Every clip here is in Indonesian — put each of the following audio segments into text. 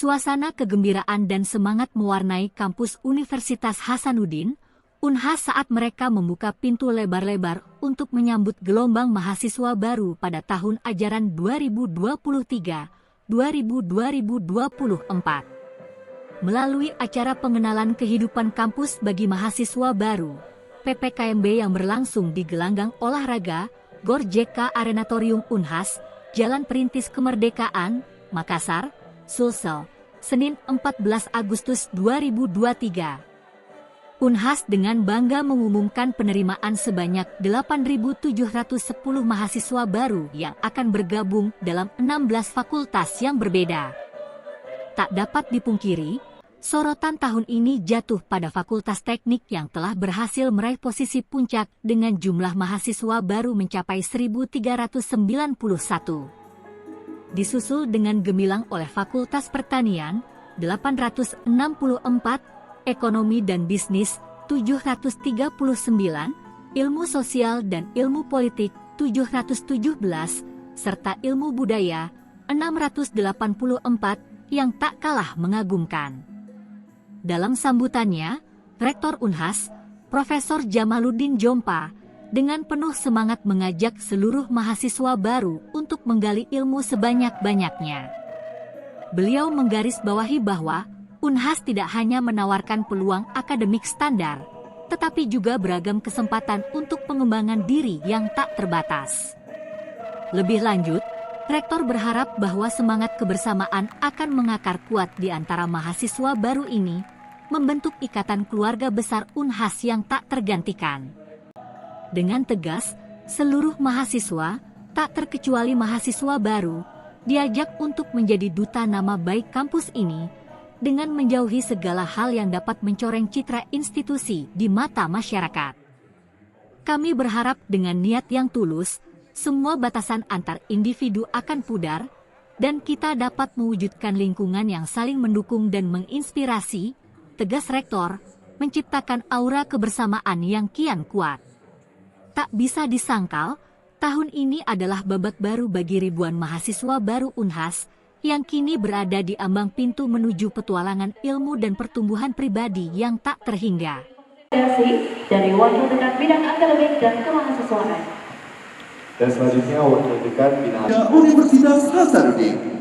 Suasana kegembiraan dan semangat mewarnai kampus Universitas Hasanuddin, Unhas saat mereka membuka pintu lebar-lebar untuk menyambut gelombang mahasiswa baru pada tahun ajaran 2023-2024. Melalui acara pengenalan kehidupan kampus bagi mahasiswa baru, PPKMB yang berlangsung di gelanggang olahraga, GOR JK Arenatorium Unhas, Jalan Perintis Kemerdekaan, Makassar, Sulsel, Senin 14 Agustus 2023. Unhas dengan bangga mengumumkan penerimaan sebanyak 8.710 mahasiswa baru yang akan bergabung dalam 16 fakultas yang berbeda. Tak dapat dipungkiri, sorotan tahun ini jatuh pada Fakultas Teknik yang telah berhasil meraih posisi puncak dengan jumlah mahasiswa baru mencapai 1.391. Disusul dengan gemilang oleh Fakultas Pertanian, 864, Ekonomi dan Bisnis, 739, Ilmu Sosial dan Ilmu Politik, 717, serta Ilmu Budaya, 684, yang tak kalah mengagumkan. Dalam sambutannya, Rektor Unhas, Profesor Jamaluddin Jompa, dengan penuh semangat mengajak seluruh mahasiswa baru untuk menggali ilmu sebanyak-banyaknya. Beliau menggarisbawahi bahwa Unhas tidak hanya menawarkan peluang akademik standar, tetapi juga beragam kesempatan untuk pengembangan diri yang tak terbatas. Lebih lanjut, Rektor berharap bahwa semangat kebersamaan akan mengakar kuat di antara mahasiswa baru ini, membentuk ikatan keluarga besar Unhas yang tak tergantikan. Dengan tegas, seluruh mahasiswa, tak terkecuali mahasiswa baru, diajak untuk menjadi duta nama baik kampus ini, dengan menjauhi segala hal yang dapat mencoreng citra institusi di mata masyarakat. Kami berharap dengan niat yang tulus, semua batasan antar individu akan pudar, dan kita dapat mewujudkan lingkungan yang saling mendukung dan menginspirasi, tegas Rektor, menciptakan aura kebersamaan yang kian kuat. Tak bisa disangkal, tahun ini adalah babak baru bagi ribuan mahasiswa baru Unhas, yang kini berada di ambang pintu menuju petualangan ilmu dan pertumbuhan pribadi yang tak terhingga. Dari Wakil Dekan Bidang Akademik dan Kemahasiswaan. Dan selanjutnya Wakil Dekan Bidang Universitas Hasanuddin.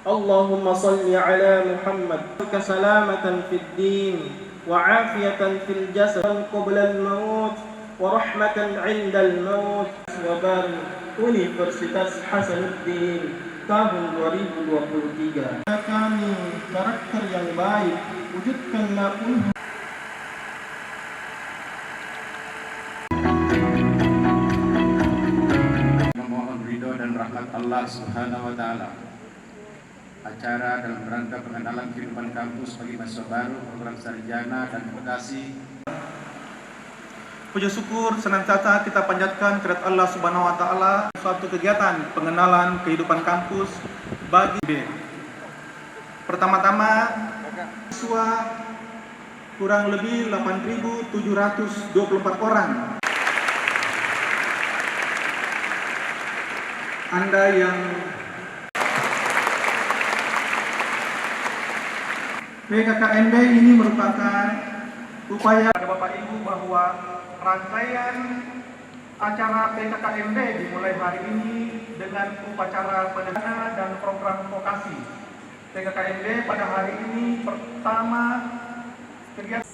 Allahumma salli ala Muhammad salamatan fid din wa afiyatan fil jasad qabla al-maut wa rahmatan 'inda al-maut wa barik Universitas Hasanuddin tahun 2023. Kami karakter yang baik, wujudkanlah Unhas. Memohon ridho dan rahmat Allah Subhanahu wa taala. Acara dalam rangka pengenalan kehidupan kampus bagi mahasiswa baru program sarjana dan vokasi. Puji syukur senantiasa kita panjatkan kepada Allah Subhanahu wa taala. Suatu kegiatan pengenalan kehidupan kampus bagi pertama-tama siswa kurang lebih 8.724 orang. Anda yang PKKMB ini merupakan upaya pada Bapak Ibu bahwa rangkaian acara PKKMB dimulai hari ini dengan upacara pendengaran dan program vokasi. PKKMB pada hari ini pertama kegiatan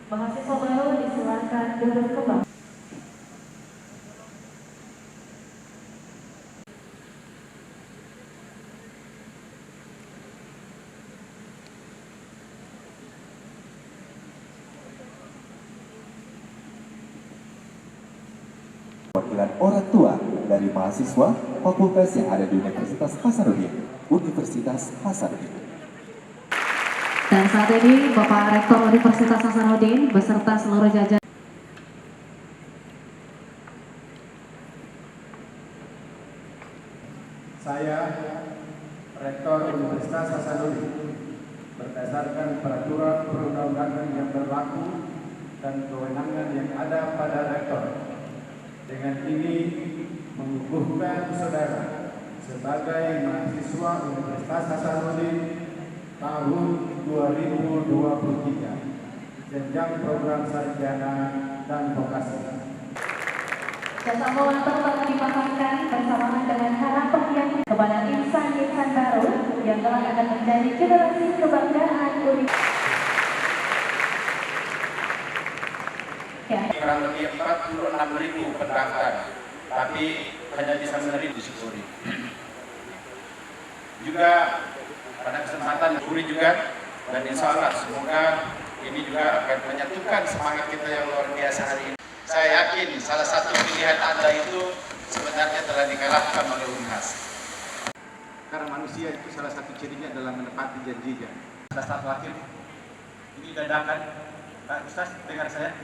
Mahasiswa baru disilakan duduk kembali. perwakilan orang tua dari mahasiswa fakultas yang ada di Universitas Hasanuddin. Universitas Hasanuddin. Dan saat ini Bapak Rektor Universitas Hasanuddin beserta seluruh jajaran. Saya, Rektor Universitas Hasanuddin, berdasarkan peraturan perundang-undangan yang berlaku dan kewenangan yang ada pada Rektor, dengan ini mengukuhkan saudara sebagai mahasiswa Universitas Hasanuddin tahun 2023, jenjang program sarjana dan vokasi. Jasa Monitor telah dipasangkan bersamaan dengan harapan yang kepada insan-insan baru yang telah akan menjadi generasi kebanggaan Universitas. Kurang lebih 46.000 pendaftar, tapi hanya bisa menerima disyukuri. Juga pada kesempatan syukuri juga, dan insya Allah semoga ini juga akan menyatukan semangat kita yang luar biasa hari ini. Saya yakin salah satu pilihan Anda itu sebenarnya telah dikalahkan oleh Unhas. Karena manusia itu salah satu cirinya adalah menepati janjinya. Salah satu hakim ini dadakan, Pak Ustaz dengar saya.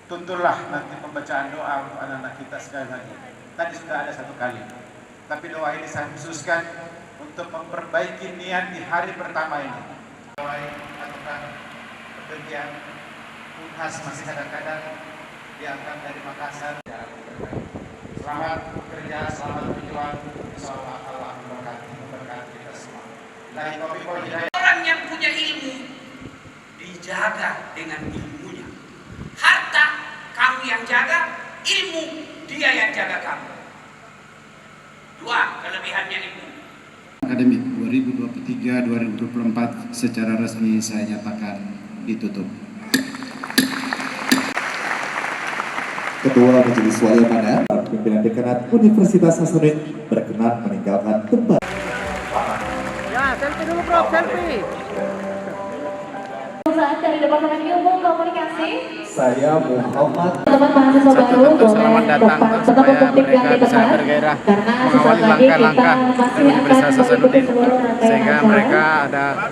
Tunturlah nanti pembacaan doa untuk anak-anak kita sekali lagi. Tadi sudah ada satu kali, tapi doa ini saya khususkan untuk memperbaiki niat di hari pertama ini. Lakukan pekerjaan Unhas masih kadang-kadang diangkat dari Makassar. Selamat bekerja, selamat berjuang. Insyaallah Allah memberkati kita semua. Orang yang punya ilmu dijaga dengan ilmunya. Harta kamu yang jaga, ilmu dia yang jaga kamu. Dua kelebihannya ilmu. Akademik 2023-2024 secara resmi saya nyatakan ditutup. Ketua Majelis Wali Amanat pimpinan Dekanat Universitas Hasanuddin berkenan meninggalkan tempat. Ya, selfie dulu bro, selfie. Perusahaan dari Departemen Ilmu Komunikasi. Saya Muhammad. Teman mahasiswa baru Selamat datang supaya mereka bisa bergairah mengawali langkah-langkah di Universitas Hasanuddin, sehingga mereka ada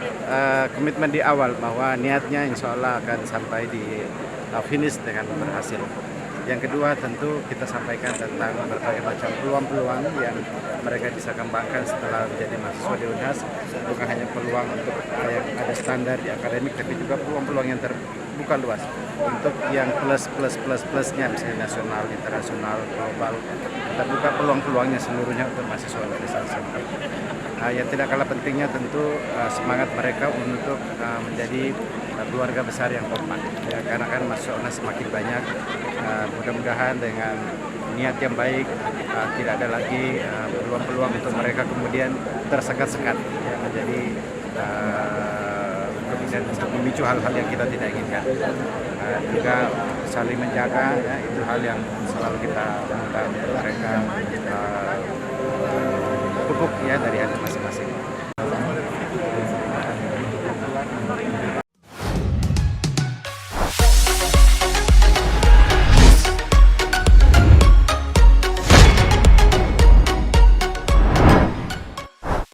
komitmen di awal bahwa niatnya insya Allah akan sampai di finish dengan berhasil. Yang kedua tentu kita sampaikan tentang berbagai macam peluang-peluang yang mereka bisa kembangkan setelah menjadi mahasiswa di Unhas. Bukan hanya peluang untuk yang ada standar di akademik, tapi juga peluang-peluang yang terbuka luas untuk yang plusnya, misalnya nasional, internasional, global. Terbuka peluang-peluangnya seluruhnya untuk mahasiswa Universitas Hasanuddin. Yang tidak kalah pentingnya tentu semangat mereka untuk menjadi keluarga besar yang kompak. Ya, karena kan mahasiswa Unhas semakin banyak. Mudah-mudahan dengan niat yang baik tidak ada lagi peluang-peluang untuk mereka kemudian tersekat-sekat, ya, menjadi kemudian memicu hal-hal yang kita tidak inginkan. Juga saling menjaga, ya, itu hal yang selalu kita minta untuk mereka pupuk ya dari hati masing-masing.